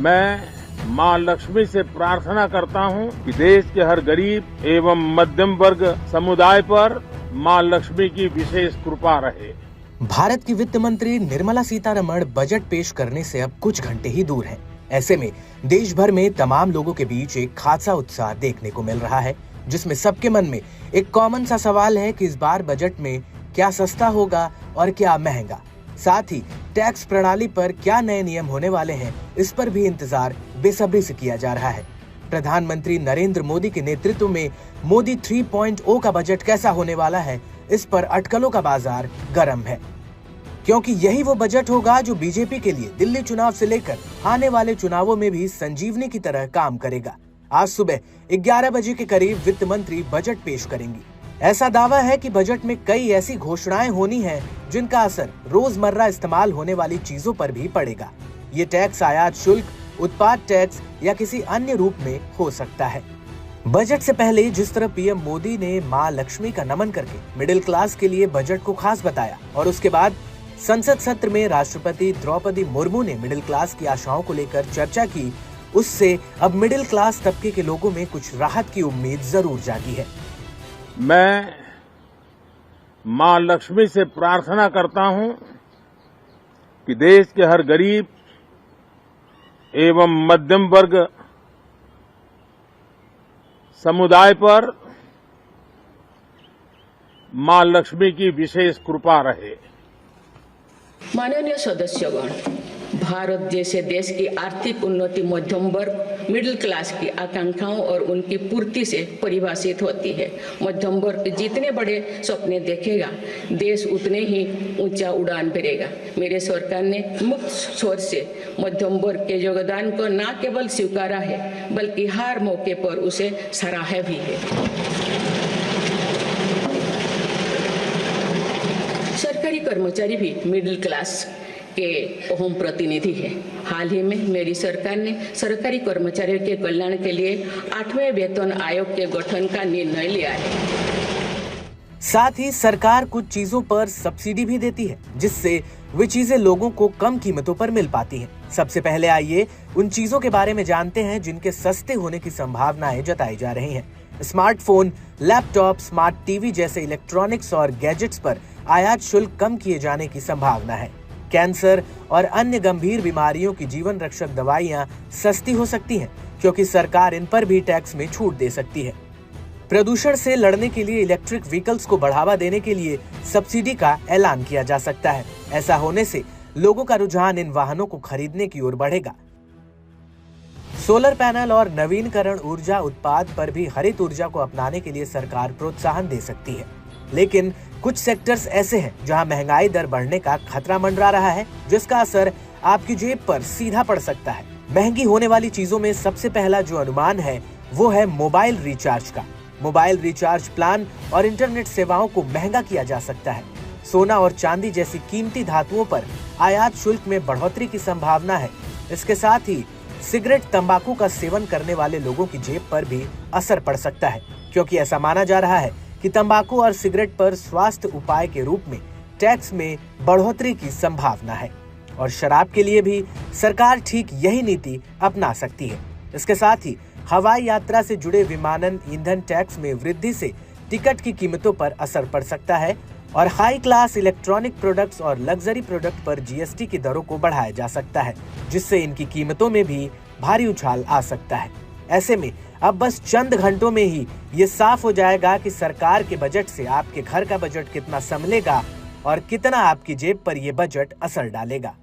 मैं मां लक्ष्मी से प्रार्थना करता हूं कि देश के हर गरीब एवं मध्यम वर्ग समुदाय पर मां लक्ष्मी की विशेष कृपा रहे। भारत की वित्त मंत्री निर्मला सीतारमण बजट पेश करने से अब कुछ घंटे ही दूर हैं। ऐसे में देश भर में तमाम लोगों के बीच एक खासा उत्साह देखने को मिल रहा है, जिसमें सबके मन में एक कॉमन सा सवाल है कि इस बार बजट में क्या सस्ता होगा और क्या महंगा। साथ ही टैक्स प्रणाली पर क्या नए नियम होने वाले हैं, इस पर भी इंतजार बेसब्री से किया जा रहा है। प्रधानमंत्री नरेंद्र मोदी के नेतृत्व में मोदी 3.0 का बजट कैसा होने वाला है, इस पर अटकलों का बाजार गर्म है, क्योंकि यही वो बजट होगा जो बीजेपी के लिए दिल्ली चुनाव से लेकर आने वाले चुनावों में भी संजीवनी की तरह काम करेगा। आज सुबह 11 बजे के करीब वित्त मंत्री बजट पेश करेंगी। ऐसा दावा है कि बजट में कई ऐसी घोषणाएं होनी हैं जिनका असर रोजमर्रा इस्तेमाल होने वाली चीजों पर भी पड़ेगा। ये टैक्स आयात शुल्क, उत्पाद टैक्स या किसी अन्य रूप में हो सकता है। बजट से पहले जिस तरह पीएम मोदी ने मां लक्ष्मी का नमन करके मिडिल क्लास के लिए बजट को खास बताया और उसके बाद संसद सत्र में राष्ट्रपति द्रौपदी मुर्मू ने मिडिल क्लास की आशाओं को लेकर चर्चा की, उससे अब मिडिल क्लास तबके के लोगों में कुछ राहत की उम्मीद जरूर जागी है। मैं मां लक्ष्मी से प्रार्थना करता हूं कि देश के हर गरीब एवं मध्यम वर्ग समुदाय पर मां लक्ष्मी की विशेष कृपा रहे। माननीय सदस्यगण, भारत जैसे देश की आर्थिक उन्नति मध्यम वर्ग मिडिल क्लास की आकांक्षाओं और उनकी पूर्ति से परिभाषित होती है। मध्यम वर्ग जितने बड़े सपने देखेगा, देश उतने ही ऊंचा उड़ान भरेगा। मेरे सरकार ने मुक्त स्वर से मध्यम वर्ग के योगदान को न केवल स्वीकारा है, बल्कि हर मौके पर उसे सराहा भी है। सरकारी कर्मचारी भी मिडिल क्लास के अहम प्रतिनिधि है। हाल ही में मेरी सरकार ने सरकारी कर्मचारियों के कल्याण के लिए 8वें वेतन आयोग के गठन का निर्णय लिया है। साथ ही सरकार कुछ चीजों पर सब्सिडी भी देती है, जिससे वे चीजें लोगों को कम कीमतों पर मिल पाती हैं। सबसे पहले आइए उन चीजों के बारे में जानते हैं जिनके सस्ते होने की संभावनाएं जताई जा रही हैं। स्मार्टफोन, लैपटॉप, स्मार्ट टीवी जैसे इलेक्ट्रॉनिक्स और गैजेट्स पर आयात शुल्क कम किए जाने की संभावना है। कैंसर और अन्य गंभीर बीमारियों की जीवन रक्षक दवाइयां सस्ती हो सकती हैं, क्योंकि सरकार इन पर भी टैक्स में छूट दे सकती है। प्रदूषण से लड़ने के लिए इलेक्ट्रिक व्हीकल्स को बढ़ावा देने के लिए सब्सिडी का ऐलान किया जा सकता है। ऐसा होने से लोगों का रुझान इन वाहनों को खरीदने की ओर बढ़ेगा। सोलर पैनल और नवीनकरण ऊर्जा उत्पाद पर भी हरित ऊर्जा को अपनाने के लिए सरकार प्रोत्साहन दे सकती है। लेकिन कुछ सेक्टर्स ऐसे हैं जहां महंगाई दर बढ़ने का खतरा मंडरा रहा है, जिसका असर आपकी जेब पर सीधा पड़ सकता है। महंगी होने वाली चीजों में सबसे पहला जो अनुमान है वो है मोबाइल रिचार्ज का। मोबाइल रिचार्ज प्लान और इंटरनेट सेवाओं को महंगा किया जा सकता है। सोना और चांदी जैसी कीमती धातुओं पर आयात शुल्क में बढ़ोतरी की संभावना है। इसके साथ ही सिगरेट, तंबाकू का सेवन करने वाले लोगों की जेब पर भी असर पड़ सकता है, क्योंकि ऐसा माना जा रहा है कि तंबाकू और सिगरेट पर स्वास्थ्य उपाय के रूप में टैक्स में बढ़ोतरी की संभावना है। और शराब के लिए भी सरकार ठीक यही नीति अपना सकती है। इसके साथ ही हवाई यात्रा से जुड़े विमानन ईंधन टैक्स में वृद्धि से टिकट की कीमतों पर असर पड़ सकता है और हाई क्लास इलेक्ट्रॉनिक प्रोडक्ट्स और लग्जरी प्रोडक्ट पर जीएसटी की दरों को बढ़ाया जा सकता है, जिससे इनकी कीमतों में भी भारी उछाल आ सकता है। ऐसे में अब बस चंद घंटों में ही ये साफ हो जाएगा कि सरकार के बजट से आपके घर का बजट कितना संभलेगा और कितना आपकी जेब पर ये बजट असर डालेगा।